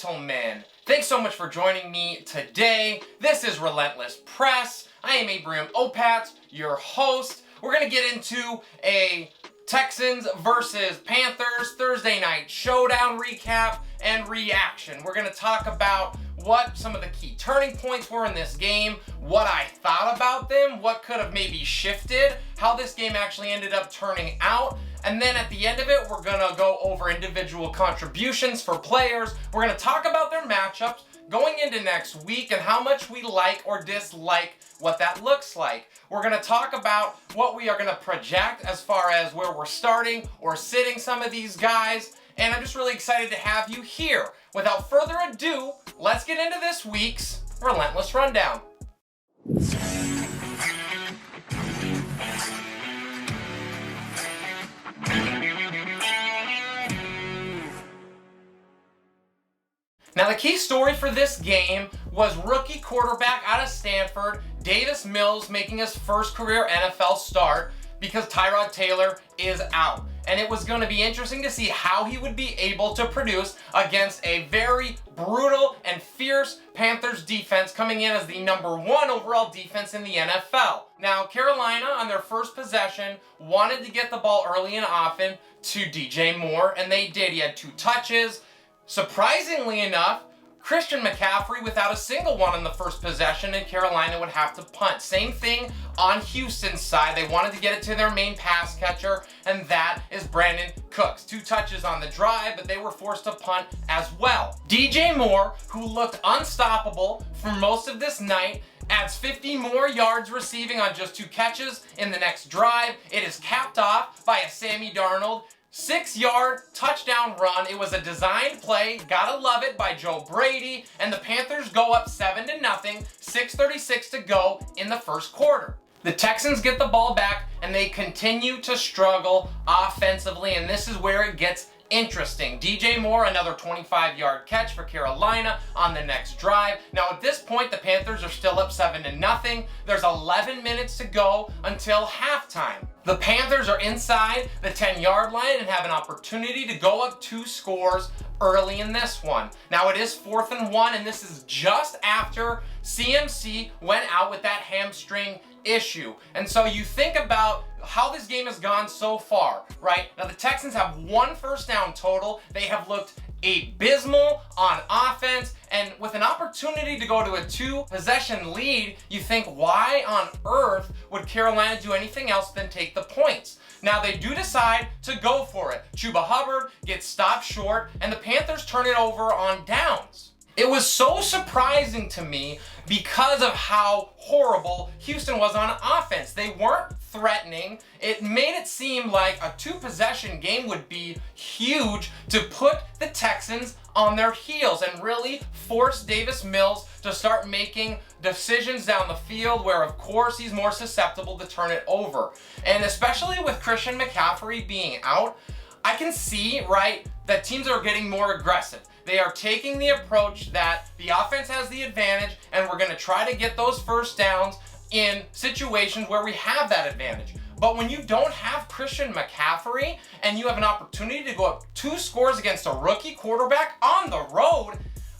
gentlemen, thanks so much for joining me today. This is Relentless Press. I am Abraham Opatz, your host. We're going to get into a Texans versus Panthers Thursday night showdown recap and reaction. We're going to talk about what some of the key turning points were in this game, what I thought about them, what could have maybe shifted, how this game actually ended up turning out, and then at the end of it, we're going to go over individual contributions for players. We're going to talk about their matchups going into next week and how much we like or dislike what that looks like. We're going to talk about what we are going to project as far as where we're starting or sitting some of these guys, and I'm just really excited to have you here. Without further ado, let's get into this week's Relentless Rundown. Now, the key story for this game was rookie quarterback out of Stanford, Davis Mills, making his first career NFL start because Tyrod Taylor is out. And it was going to be interesting to see how he would be able to produce against a very brutal and fierce Panthers defense coming in as the #1 overall defense in the NFL. Now, Carolina on their first possession wanted to get the ball early and often to DJ Moore, and they did. He had 2 touches. Surprisingly enough, Christian McCaffrey without a single one on the first possession, and Carolina would have to punt. Same thing on Houston's side. They wanted to get it to their main pass catcher, and that is Brandon Cooks. 2 touches on the drive, but they were forced to punt as well. DJ Moore, who looked unstoppable for most of this night, adds 50 more yards receiving on just 2 catches in the next drive. It is capped off by a Sammy Darnold 6-yard touchdown run. It was a designed play, gotta love it, by Joe Brady, and the Panthers go up 7-0, 6:36 to go in the first quarter. The Texans get the ball back, and they continue to struggle offensively, and this is where it gets interesting. DJ Moore, another 25-yard catch for Carolina on the next drive. Now, at this point, the Panthers are still up 7-0. There's 11 minutes to go until halftime. The Panthers are inside the 10-yard line and have an opportunity to go up 2 scores early in this one. Now, it is 4th and 1, and this is just after CMC went out with that hamstring issue. And so you think about how this game has gone so far, right? Now, the Texans have 1 first down total. They have looked abysmal on offense, and with an opportunity to go to a 2-possession lead, you think, why on earth would Carolina do anything else than take the points? Now, they do decide to go for it. Chuba Hubbard gets stopped short, and the Panthers turn it over on downs. It was so surprising to me because of how horrible Houston was on offense. They weren't threatening. It made it seem like a 2-possession game would be huge to put the Texans on their heels and really force Davis Mills to start making decisions down the field where, of course, he's more susceptible to turn it over. And especially with Christian McCaffrey being out, I can see, right, that teams are getting more aggressive. They are taking the approach that the offense has the advantage, and we're going to try to get those first downs in situations where we have that advantage. But when you don't have Christian McCaffrey and you have an opportunity to go up 2 scores against a rookie quarterback on the road,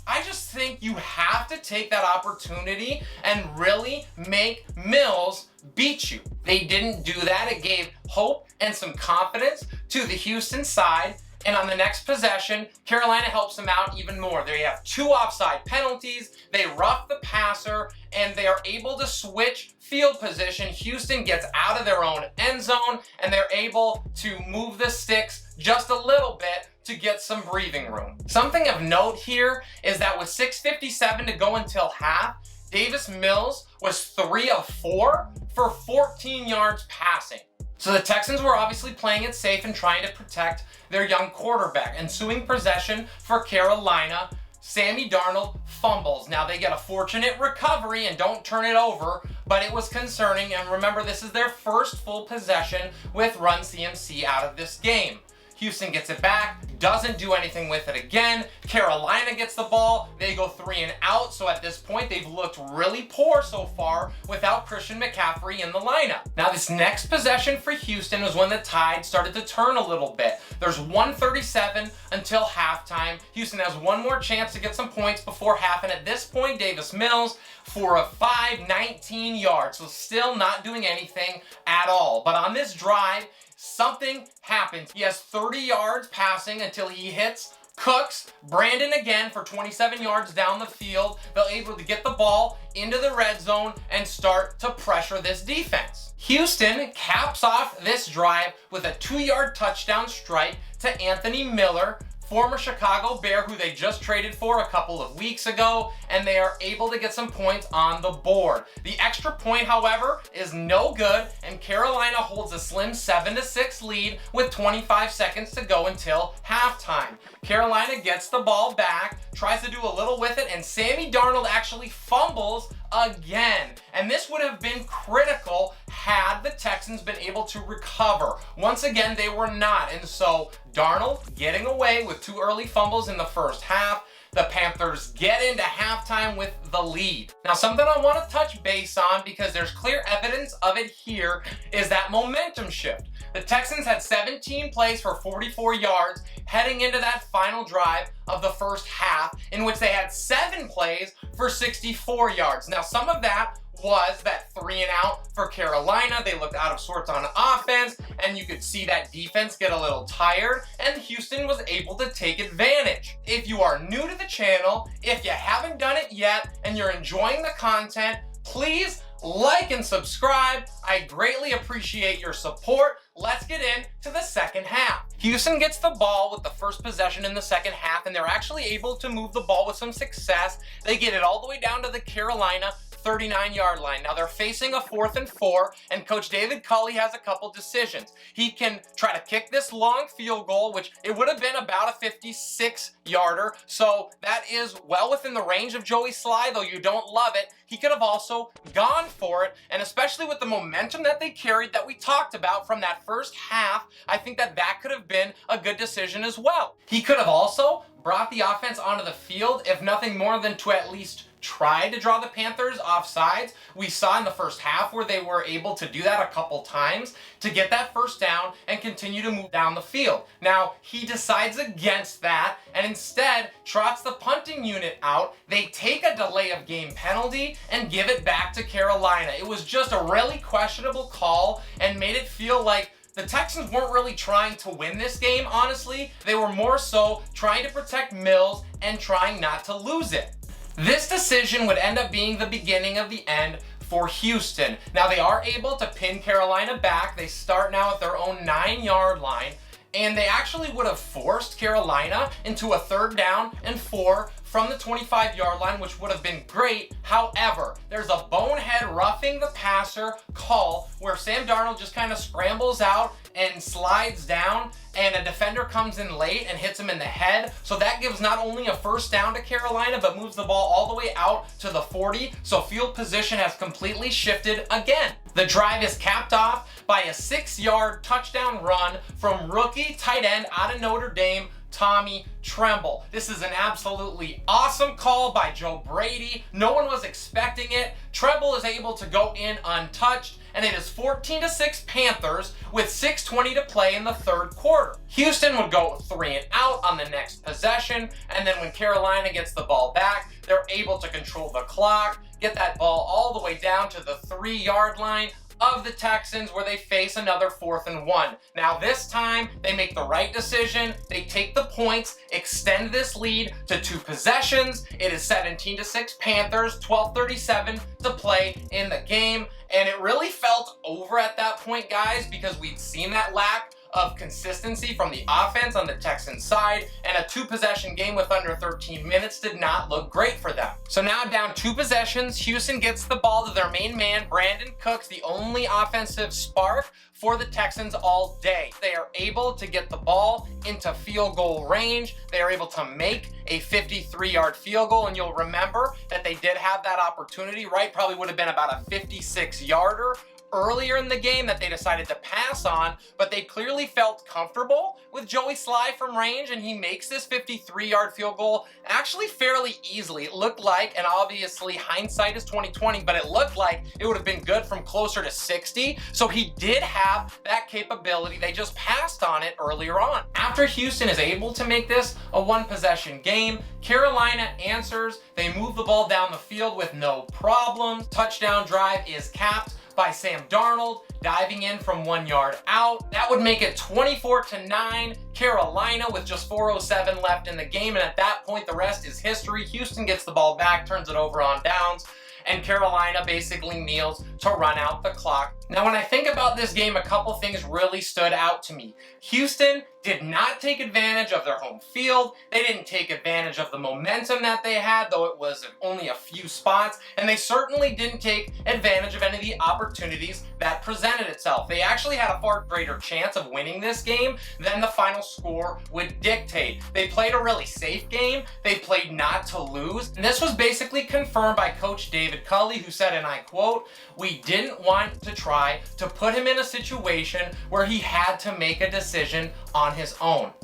I just think you have to take that opportunity and really make Mills beat you. They didn't do that. It gave hope and some confidence to the Houston side. And on the next possession, Carolina helps them out even more. They have 2 offside penalties, they rough the passer, and they are able to switch field position. Houston gets out of their own end zone, and they're able to move the sticks just a little bit to get some breathing room. Something of note here is that with 6:57 to go until half, Davis Mills was 3 of 4 for 14 yards passing. So the Texans were obviously playing it safe and trying to protect their young quarterback. Ensuing possession for Carolina, Sammy Darnold fumbles. Now, they get a fortunate recovery and don't turn it over, but it was concerning. And remember, this is their first full possession with Run CMC out of this game. Houston gets it back, doesn't do anything with it again. Carolina gets the ball, they go 3 and out. So at this point, they've looked really poor so far without Christian McCaffrey in the lineup. Now this next possession for Houston was when the tide started to turn a little bit. There's 1:37 until halftime. Houston has one more chance to get some points before half, and at this point, Davis Mills for a 5-19 yards, so still not doing anything at all. But on this drive, something happens. He has 30 yards passing until he hits Cooks, Brandon again for 27 yards down the field. They're able to get the ball into the red zone and start to pressure this defense. Houston caps off this drive with a 2-yard touchdown strike to Anthony Miller, former Chicago Bear, who they just traded for a couple of weeks ago, and they are able to get some points on the board. The extra point, however, is no good, and Carolina holds a slim 7-6 lead with 25 seconds to go until halftime. Carolina gets the ball back, tries to do a little with it, and Sammy Darnold actually fumbles again. And this would have been critical had the Texans been able to recover. Once again, they were not. And so Darnold getting away with 2 early fumbles in the first half. The Panthers get into halftime with the lead. Now, something I want to touch base on, because there's clear evidence of it here, is that momentum shift. The Texans had 17 plays for 44 yards heading into that final drive of the first half, in which they had 7 plays for 64 yards. Now, some of that was that 3 and out for Carolina. They looked out of sorts on offense, and you could see that defense get a little tired, and Houston was able to take advantage. If you are new to the channel, if you haven't done it yet, and you're enjoying the content, please like and subscribe. I greatly appreciate your support. Let's get into the second half. Houston gets the ball with the first possession in the second half, and they're actually able to move the ball with some success. They get it all the way down to the Carolina 39-yard line. Now they're facing a 4th and 4, and Coach David Culley has a couple decisions. He can try to kick this long field goal, which it would have been about a 56-yarder, so that is well within the range of Joey Sly, though you don't love it. He could have also gone for it, and especially with the momentum that they carried that we talked about from that first half, I think that that could have been a good decision as well. He could have also brought the offense onto the field, if nothing more than to at least try to draw the Panthers off sides. We saw in the first half where they were able to do that a couple times to get that first down and continue to move down the field. Now, he decides against that and instead trots the punting unit out. They take a delay of game penalty and give it back to Carolina. It was just a really questionable call and made it feel like the Texans weren't really trying to win this game, honestly. They were more so trying to protect Mills and trying not to lose it. This decision would end up being the beginning of the end for Houston. Now, they are able to pin Carolina back. They start now at their own 9-yard line, and they actually would have forced Carolina into a 3rd down and 4 from the 25-yard line, which would have been great. However, there's a bonehead roughing the passer call where Sam Darnold just kind of scrambles out and slides down, and a defender comes in late and hits him in the head. So that gives not only a first down to Carolina, but moves the ball all the way out to the 40. So field position has completely shifted again. The drive is capped off by a 6-yard touchdown run from rookie tight end out of Notre Dame, Tommy Tremble. This is an absolutely awesome call by Joe Brady. No one was expecting it. Tremble is able to go in untouched, and it is 14-6 Panthers with 6:20 to play in the 3rd quarter. Houston would go 3 and out on the next possession, and then when Carolina gets the ball back, they're able to control the clock, get that ball all the way down to the 3-yard line of the Texans, where they face another 4th and 1. Now this time, they make the right decision. They take the points, extend this lead to 2 possessions. It is 17-6 Panthers, 12:37 to play in the game. And it really felt over at that point, guys, because we'd seen that lack of consistency from the offense on the Texans side, and a 2-possession game with under 13 minutes did not look great for them. So now down 2 possessions, Houston gets the ball to their main man, Brandon Cooks, the only offensive spark for the Texans all day. They are able to get the ball into field goal range. They are able to make a 53-yard field goal, and you'll remember that they did have that opportunity, right? Probably would have been about a 56-yarder earlier in the game that they decided to pass on, but they clearly felt comfortable with Joey Sly from range, and he makes this 53-yard field goal actually fairly easily. It looked like, and obviously hindsight is 2020, but it looked like it would have been good from closer to 60, so he did have that capability. They just passed on it earlier on. After Houston is able to make this a one-possession game, Carolina answers. They move the ball down the field with no problem. Touchdown drive is capped by Sam Darnold diving in from 1 yard out. That would make it 24-9 Carolina with just 4:07 left in the game, and at that point the rest is history. Houston gets the ball back, turns it over on downs, and Carolina basically kneels to run out the clock. Now, when I think about this game, a couple things really stood out to me. Houston did not take advantage of their home field. They didn't take advantage of the momentum that they had, though it was only a few spots, and they certainly didn't take advantage of any of the opportunities that presented itself. They actually had a far greater chance of winning this game than the final score would dictate. They played a really safe game. They played not to lose, and this was basically confirmed by Coach David Culley, who said, and I quote, "We didn't want to try to put him in a situation where he had to make a decision on his own."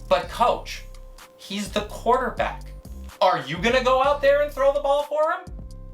But coach, he's the quarterback. Are you gonna go out there and throw the ball for him?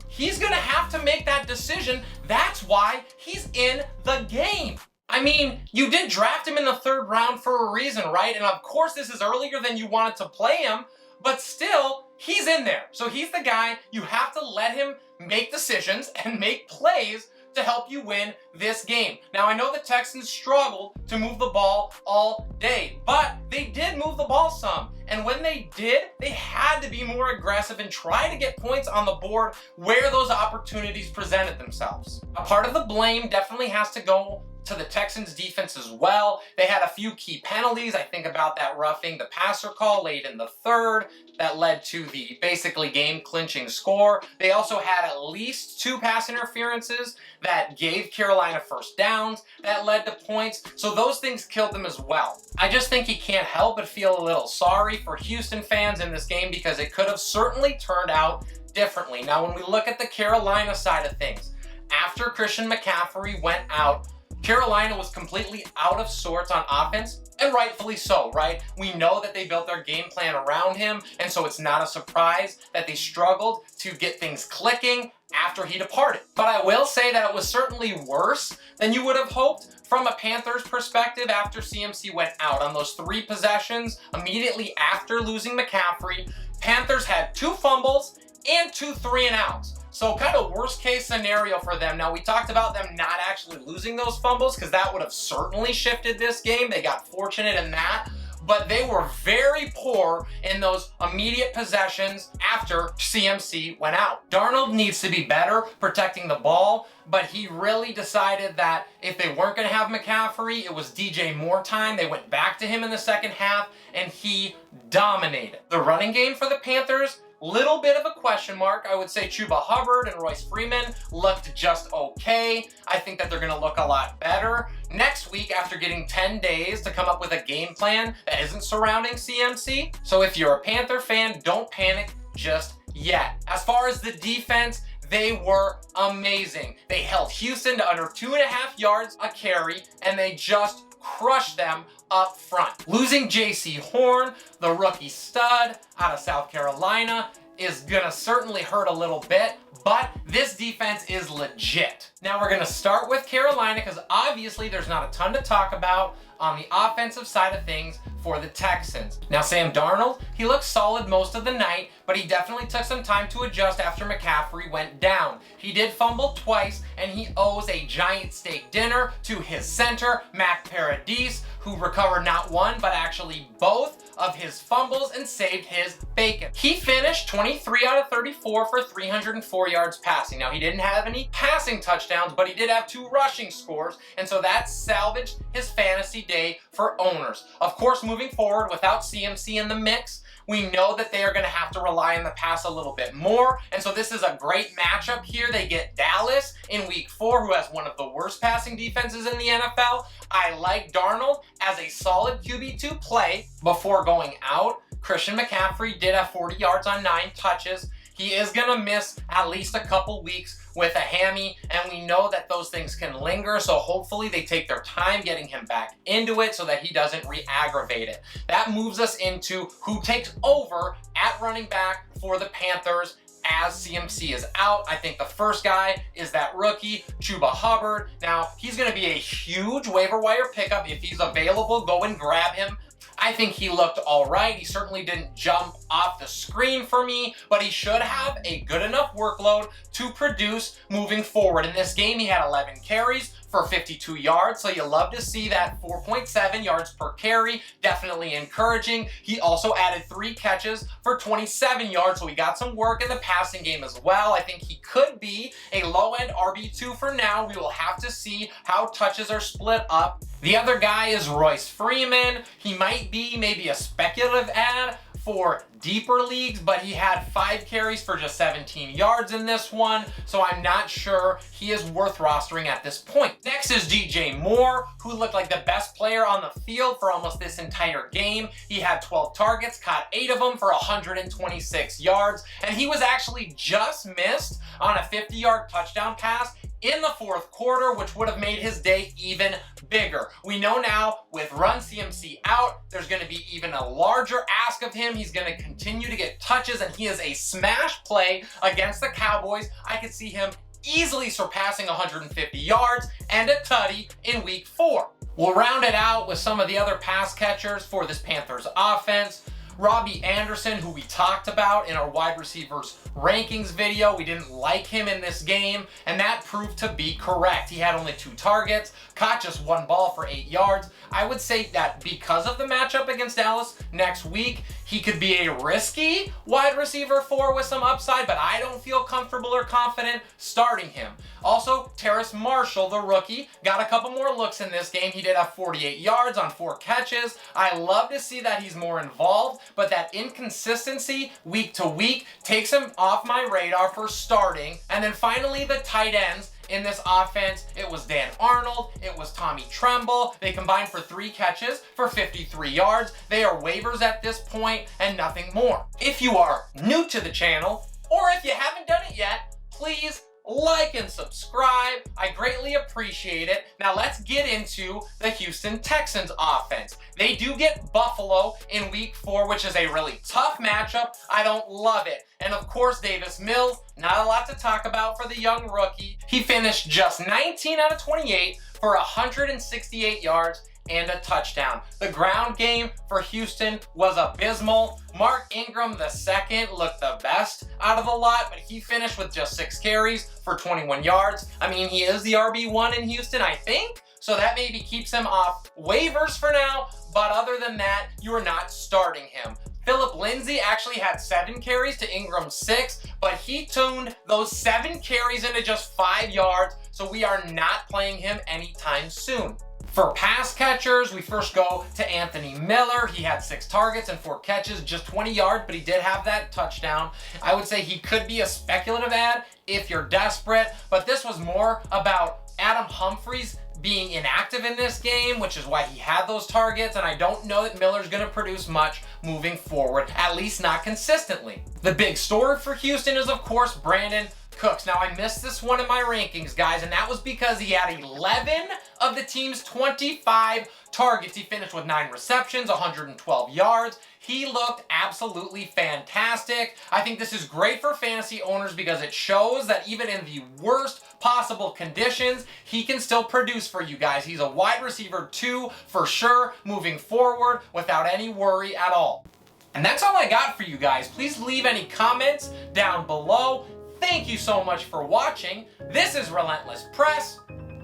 He's gonna have to make that decision. That's why he's in the game. I mean, you did draft him in the 3rd round for a reason, right? And of course this is earlier than you wanted to play him, but still, he's in there. So he's the guy. You have to let him make decisions and make plays to help you win this game. Now, I know the Texans struggled to move the ball all day, but they did move the ball some. And when they did, they had to be more aggressive and try to get points on the board where those opportunities presented themselves. A part of the blame definitely has to go to the Texans defense as well. They had a few key penalties. I think about that roughing the passer call late in the 3rd that led to the basically game clinching score. They also had at least 2 pass interferences that gave Carolina first downs that led to points. So those things killed them as well. I just think you can't help but feel a little sorry for Houston fans in this game because it could have certainly turned out differently. Now, when we look at the Carolina side of things, after Christian McCaffrey went out, Carolina was completely out of sorts on offense, and rightfully so, right? We know that they built their game plan around him, and so it's not a surprise that they struggled to get things clicking after he departed. But I will say that it was certainly worse than you would have hoped from a Panthers perspective after CMC went out. On those 3 possessions immediately after losing McCaffrey, Panthers had 2 fumbles and 2 3-and-outs. So kind of worst case scenario for them. Now, we talked about them not actually losing those fumbles because that would have certainly shifted this game. They got fortunate in that, but they were very poor in those immediate possessions after CMC went out. Darnold needs to be better protecting the ball, but he really decided that if they weren't going to have McCaffrey, it was DJ Moore time. They went back to him in the 2nd half, and he dominated. The running game for the Panthers, little bit of a question mark. I would say Chuba Hubbard and Royce Freeman looked just okay. I think that they're going to look a lot better next week after getting 10 days to come up with a game plan that isn't surrounding CMC. So if you're a Panther fan, don't panic just yet. As far as the defense, they were amazing. They held Houston to under 2.5 yards a carry, and they just crushed them up front. Losing J.C. Horn, the rookie stud out of South Carolina, is gonna certainly hurt a little bit, but this defense is legit. Now we're gonna start with Carolina because obviously there's not a ton to talk about on the offensive side of things for the Texans. Now, Sam Darnold, he looked solid most of the night, but he definitely took some time to adjust after McCaffrey went down. He did fumble twice, and he owes a giant steak dinner to his center, Mac Paradis, who recovered not one, but actually both of his fumbles and saved his bacon. He finished 23 out of 34 for 304 yards passing. Now, he didn't have any passing touchdowns, but he did have 2 rushing scores, and so that salvaged his fantasy day for owners. Of course, moving forward without CMC in the mix, we know that they are going to have to rely on the pass a little bit more, and so this is a great matchup here. They get Dallas in week 4, who has one of the worst passing defenses in the NFL. I like Darnold as a solid QB2 play before going out. Christian McCaffrey did have 40 yards on 9 touches. He is going to miss at least a couple weeks with a hammy, and we know that those things can linger, so hopefully they take their time getting him back into it so that he doesn't re-aggravate it. That moves us into who takes over at running back for the Panthers as CMC is out. I think the first guy is that rookie, Chuba Hubbard. Now, he's going to be a huge waiver wire pickup. If he's available, go and grab him. I think he looked all right. He certainly didn't jump off the screen for me, but he should have a good enough workload to produce moving forward. In this game, he had 11 carries for 52 yards, so you love to see that. 4.7 yards per carry, definitely encouraging. He also added 3 catches for 27 yards, so he got some work in the passing game as well. I think he could be a low-end RB2 for now. We will have to see how touches are split up. The other guy is Royce Freeman. He might be maybe a speculative ad for deeper leagues, but he had 5 carries for just 17 yards in this one, so I'm not sure he is worth rostering at this point. Next is DJ Moore, who looked like the best player on the field for almost this entire game. He had 12 targets, caught 8 of them for 126 yards, and he was actually just missed on a 50-yard touchdown pass in the fourth quarter, which would have made his day even bigger. We know now with Run CMC out, there's going to be even a larger ask of him. He's going to continue to get touches, and he is a smash play against the Cowboys. I could see him easily surpassing 150 yards and a tutty in week 4. We'll round it out with some of the other pass catchers for this Panthers offense. Robbie Anderson, who we talked about in our wide receivers rankings video. We didn't like him in this game, and that proved to be correct. He had only 2 targets, caught just 1 ball for 8 yards. I would say that because of the matchup against Dallas next week, he could be a risky wide receiver 4 with some upside, but I don't feel comfortable or confident starting him. Also, Terrace Marshall, the rookie, got a couple more looks in this game. He did have 48 yards on 4 catches. I love to see that he's more involved, but that inconsistency week to week takes him off my radar for starting. And then finally, the tight ends in this offense. It was Dan Arnold, it was Tommy Tremble. They combined for 3 catches for 53 yards. They are waivers at this point and nothing more. If you are new to the channel, or if you haven't done it yet, please like and subscribe. I greatly appreciate it. Now let's get into the Houston Texans offense. They do get Buffalo in week 4, which is a really tough matchup. I don't love it. And of course, Davis Mills, not a lot to talk about for the young rookie. He finished just 19 out of 28 for 168 yards and a touchdown. The ground game for Houston was abysmal. Mark Ingram II looked the best out of the lot, but he finished with just 6 carries for 21 yards. I mean, he is the RB1 in Houston, I think, so that maybe keeps him off waivers for now, but other than that, you are not starting him. Philip Lindsay actually had 7 carries to Ingram's 6, but he tuned those 7 carries into just 5 yards, so we are not playing him anytime soon. For pass catchers, we first go to Anthony Miller. He had 6 targets and 4 catches, just 20 yards, but he did have that touchdown. I would say he could be a speculative ad if you're desperate, but this was more about Adam Humphries being inactive in this game, which is why he had those targets, and I don't know that Miller's going to produce much moving forward, at least not consistently. The big story for Houston is, of course, Brandon Cooks. Now, I missed this one in my rankings, guys, and that was because he had 11 of the team's 25 targets. He finished with 9 receptions, 112 yards. He looked absolutely fantastic. I think this is great for fantasy owners because it shows that even in the worst possible conditions, he can still produce for you guys. He's a wide receiver 2 for sure, moving forward without any worry at all. And that's all I got for you guys. Please leave any comments down below. Thank you so much for watching. This is Relentless Press.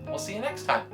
We'll see you next time.